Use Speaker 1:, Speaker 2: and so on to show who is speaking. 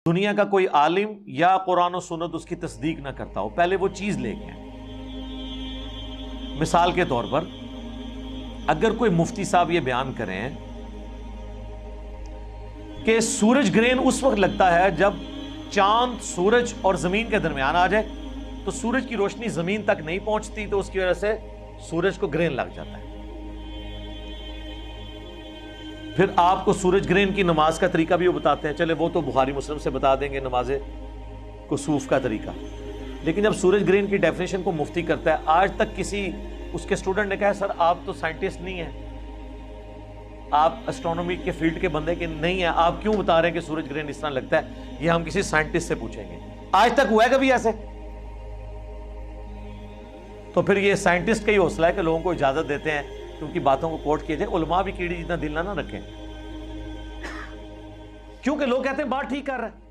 Speaker 1: دنیا کا کوئی عالم یا قرآن و سنت اس کی تصدیق نہ کرتا ہو، پہلے وہ چیز لے گئے۔ مثال کے طور پر اگر کوئی مفتی صاحب یہ بیان کریں کہ سورج گرہن اس وقت لگتا ہے جب چاند سورج اور زمین کے درمیان آ جائے تو سورج کی روشنی زمین تک نہیں پہنچتی، تو اس کی وجہ سے سورج کو گرہن لگ جاتا ہے۔ پھر آپ کو سورج گرہن کی نماز کا طریقہ بھی وہ بتاتے ہیں، چلے وہ تو بخاری مسلم سے بتا دیں گے نماز کسوف کا طریقہ، لیکن جب سورج گرہن کی ڈیفینیشن کو مفتی کرتا ہے، آج تک کسی اس کے اسٹوڈنٹ نے کہا سر آپ تو سائنٹسٹ نہیں ہیں، آپ اسٹرونومی کے فیلڈ کے بندے کے نہیں ہیں، آپ کیوں بتا رہے ہیں کہ سورج گرہن اس طرح لگتا ہے؟ یہ ہم کسی سائنٹسٹ سے پوچھیں گے، آج تک ہوا ہے کبھی ایسے؟ تو پھر یہ سائنٹسٹ کا ہی حوصلہ ہے کہ لوگوں کو اجازت دیتے ہیں کہ ان کی باتوں کو کوٹ کیا جائے۔ علماء بھی کیڑی جتنا دل نہ رکھیں، کیونکہ لوگ کہتے ہیں بات ٹھیک کر رہے ہیں۔